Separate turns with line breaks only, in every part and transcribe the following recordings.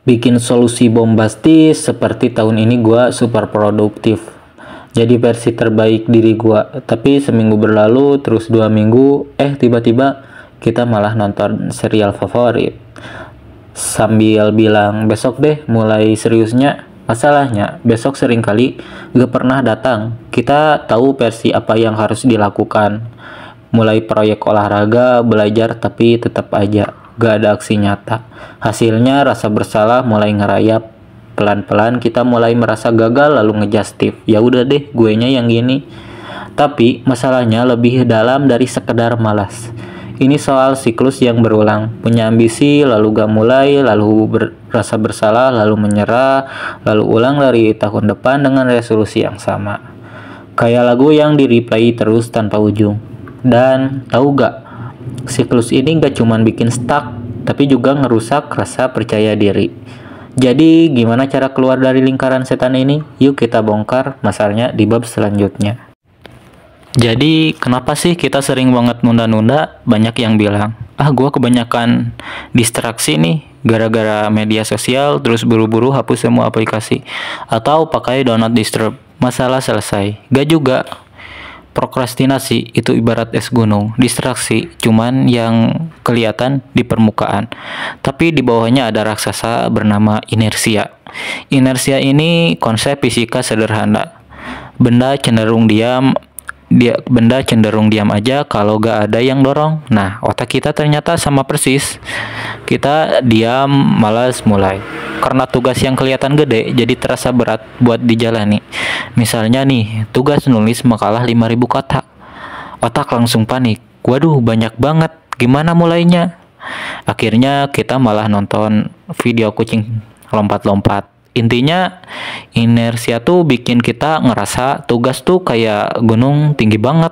bikin solusi bombastis seperti tahun ini gua super produktif. Jadi versi terbaik diri gua. Tapi seminggu berlalu, terus 2 minggu, tiba-tiba kita malah nonton serial favorit. Sambil bilang, besok deh mulai seriusnya. Masalahnya, besok seringkali gak pernah datang. Kita tahu versi apa yang harus dilakukan. Mulai proyek olahraga, belajar, tapi tetap aja gak ada aksi nyata. Hasilnya rasa bersalah mulai ngerayap. Pelan-pelan kita mulai merasa gagal lalu ngejustif. Ya udah deh, guenya yang gini. Tapi masalahnya lebih dalam dari sekedar malas. Ini soal siklus yang berulang. Punya ambisi, lalu gak mulai, lalu rasa bersalah, lalu menyerah, lalu ulang dari tahun depan dengan resolusi yang sama. Kayak lagu yang di-replay terus tanpa ujung. Dan tahu gak, siklus ini gak cuman bikin stuck, tapi juga ngerusak rasa percaya diri. Jadi gimana cara keluar dari lingkaran setan ini? Yuk kita bongkar masalahnya di bab selanjutnya. Jadi kenapa sih kita sering banget nunda-nunda? Banyak yang bilang, gua kebanyakan distraksi nih gara-gara media sosial, terus buru-buru hapus semua aplikasi, atau pakai do not disturb. Masalah selesai. Gak juga. Prokrastinasi itu ibarat es gunung, distraksi cuman yang kelihatan di permukaan, tapi di bawahnya ada raksasa bernama inersia. Inersia ini konsep fisika sederhana. Benda cenderung diam aja kalau gak ada yang dorong. Nah, otak kita ternyata sama persis. Kita diam, malas mulai. Karena tugas yang kelihatan gede, jadi terasa berat buat dijalani. Misalnya nih, tugas nulis makalah 5.000 kata. Otak langsung panik. Waduh, banyak banget. Gimana mulainya? Akhirnya kita malah nonton video kucing lompat-lompat. Intinya, inersia tuh bikin kita ngerasa tugas tuh kayak gunung tinggi banget.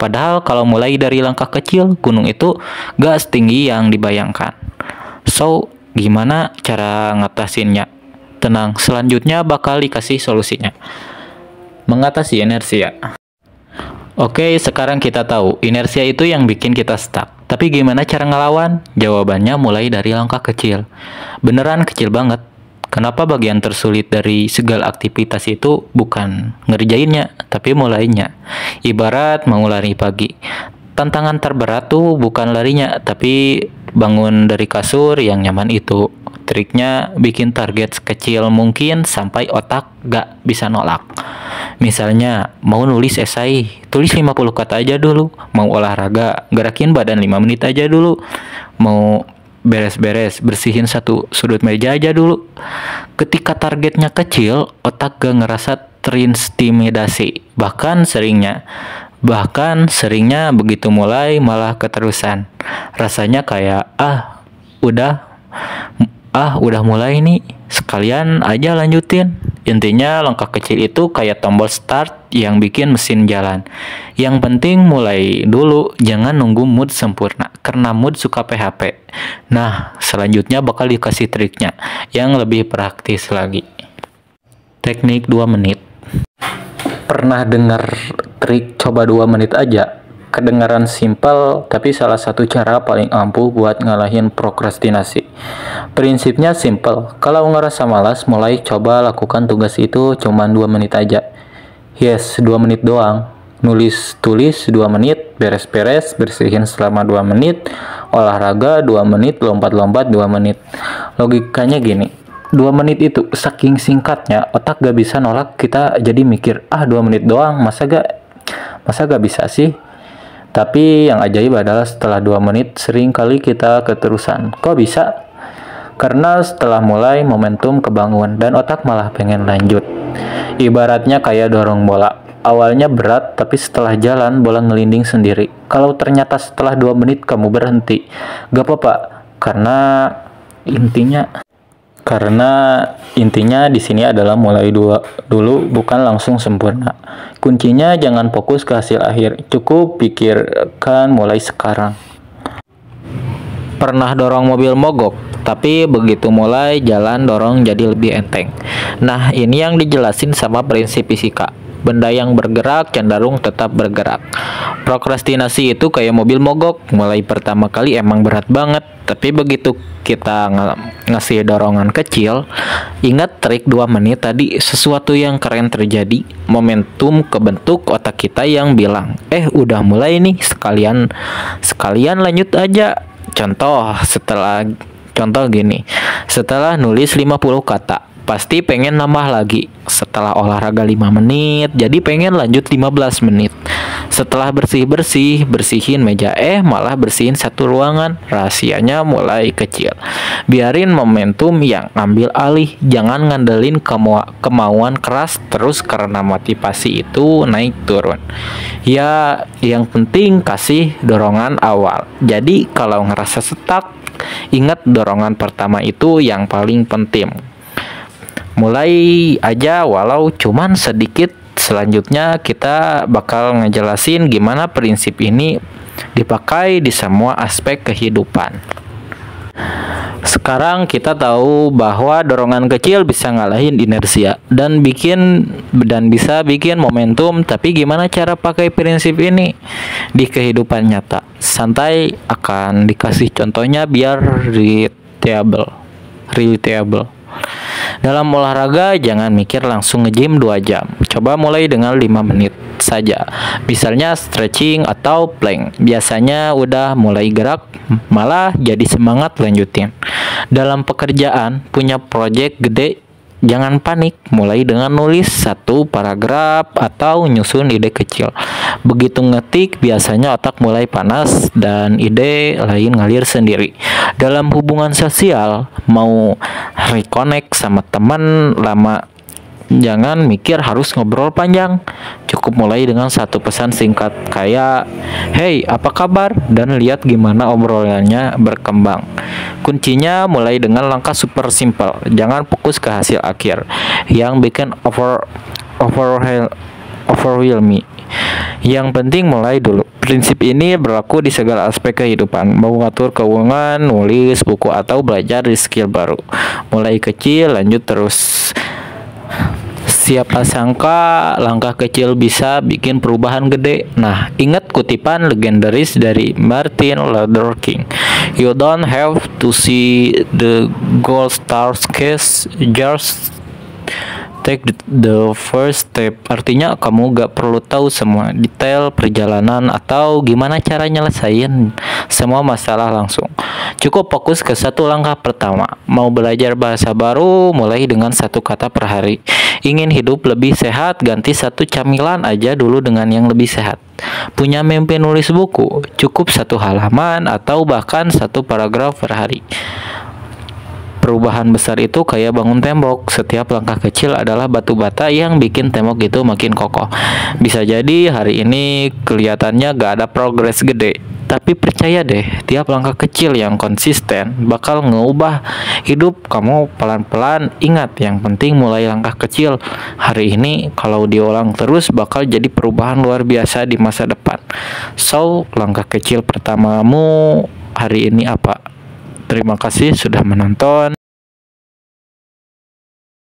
Padahal kalau mulai dari langkah kecil, gunung itu gak setinggi yang dibayangkan. So, gimana cara ngatasinnya? Tenang, selanjutnya bakal dikasih solusinya. Mengatasi inersia. Oke, sekarang kita tahu inersia itu yang bikin kita stuck. Tapi gimana cara ngelawan? Jawabannya mulai dari langkah kecil. Beneran kecil banget. Kenapa bagian tersulit dari segala aktivitas itu bukan ngerjainnya, tapi mulainya. Ibarat mau lari pagi. Tantangan terberat tuh bukan larinya, tapi bangun dari kasur yang nyaman itu. Triknya bikin target sekecil mungkin sampai otak gak bisa nolak. Misalnya, mau nulis esai, tulis 50 kata aja dulu. Mau olahraga, gerakin badan 5 menit aja dulu. Mau beres-beres, bersihin satu sudut meja aja dulu. Ketika targetnya kecil, otak gak ngerasa terintimidasi. Bahkan seringnya begitu mulai malah keterusan. Rasanya kayak, udah mulai nih, sekalian aja lanjutin. Intinya langkah kecil itu kayak tombol start yang bikin mesin jalan. Yang penting mulai dulu, jangan nunggu mood sempurna, karena mood suka PHP. Nah, selanjutnya bakal dikasih triknya yang lebih praktis lagi. Teknik 2 menit. Pernah dengar trik coba 2 menit aja? Kedengaran simpel, tapi salah satu cara paling ampuh buat ngalahin prokrastinasi. Prinsipnya simpel, kalau ngerasa malas, mulai coba lakukan tugas itu cuma 2 menit aja. Yes, 2 menit doang. Tulis 2 menit, beres-beres, bersihin selama 2 menit, olahraga 2 menit, lompat-lompat 2 menit. Logikanya gini, 2 menit itu saking singkatnya, otak gak bisa nolak, kita jadi mikir, 2 menit doang, masa gak bisa sih? Tapi yang ajaib adalah setelah 2 menit sering kali kita keterusan. Kok bisa? Karena setelah mulai momentum kebangun dan otak malah pengen lanjut. Ibaratnya kayak dorong bola. Awalnya berat, tapi setelah jalan bola ngelinding sendiri. Kalau ternyata setelah 2 menit kamu berhenti, gak apa-apa. Karena intinya di sini adalah mulai dulu, bukan langsung sempurna. Kuncinya jangan fokus ke hasil akhir, cukup pikirkan mulai sekarang. Pernah dorong mobil mogok, tapi begitu mulai jalan dorong jadi lebih enteng. Nah, ini yang dijelasin sama prinsip fisika. Benda yang bergerak cenderung tetap bergerak. Prokrastinasi itu kayak mobil mogok. Mulai pertama kali emang berat banget, tapi begitu kita ngasih dorongan kecil, ingat trik 2 menit tadi, sesuatu yang keren terjadi. Momentum kebentuk otak kita yang bilang, udah mulai nih, sekalian lanjut aja. Contoh gini, setelah nulis 50 kata, pasti pengen nambah lagi. Setelah olahraga 5 menit, jadi pengen lanjut 15 menit. Setelah bersihin meja, malah bersihin satu ruangan. Rahasianya mulai kecil. Biarin momentum yang ambil alih, jangan ngandelin kemauan keras terus karena motivasi itu naik turun. Ya, yang penting kasih dorongan awal. Jadi kalau ngerasa stuck, ingat dorongan pertama itu yang paling penting. Mulai aja walau cuman sedikit. Selanjutnya kita bakal ngejelasin gimana prinsip ini dipakai di semua aspek kehidupan. Sekarang kita tahu bahwa dorongan kecil bisa ngalahin inersia dan bisa bikin momentum, tapi gimana cara pakai prinsip ini di kehidupan nyata? Santai, akan dikasih contohnya biar relatable. Dalam olahraga, jangan mikir langsung nge-gym 2 jam. Coba mulai dengan 5 menit saja. Misalnya stretching atau plank. Biasanya udah mulai gerak, malah jadi semangat lanjutin. Dalam pekerjaan, punya project gede, jangan panik. Mulai dengan nulis 1 paragraf atau nyusun ide kecil. Begitu ngetik, biasanya otak mulai panas dan ide lain ngalir sendiri. Dalam hubungan sosial, mau reconnect sama teman lama, jangan mikir harus ngobrol panjang. Cukup mulai dengan 1 pesan singkat kayak, "Hey, apa kabar?" Dan lihat gimana obrolannya berkembang. Kuncinya mulai dengan langkah super simple. Jangan fokus ke hasil akhir yang bikin overwhelming. Yang penting mulai dulu. Prinsip ini berlaku di segala aspek kehidupan, mau ngatur keuangan, nulis buku, atau belajar di skill baru. Mulai kecil, lanjut terus. Siapa sangka langkah kecil bisa bikin perubahan gede. Nah, ingat kutipan legendaris dari Martin Luther King. You don't have to see the gold stars case, just take the first step. Artinya kamu gak perlu tahu semua detail perjalanan atau gimana cara nyelesain semua masalah langsung. Cukup fokus ke 1 langkah pertama. Mau belajar bahasa baru, mulai dengan 1 kata per hari. Ingin hidup lebih sehat, ganti 1 camilan aja dulu dengan yang lebih sehat. Punya mimpi nulis buku, cukup 1 halaman atau bahkan 1 paragraf per hari. Perubahan besar itu kayak bangun tembok. Setiap langkah kecil adalah batu bata yang bikin tembok itu makin kokoh. Bisa jadi hari ini kelihatannya gak ada progres gede, tapi percaya deh, tiap langkah kecil yang konsisten bakal ngeubah hidup kamu pelan-pelan. Ingat, yang penting mulai langkah kecil hari ini. Kalau diulang terus bakal jadi perubahan luar biasa di masa depan. So, langkah kecil pertamamu hari ini apa? Terima kasih sudah menonton.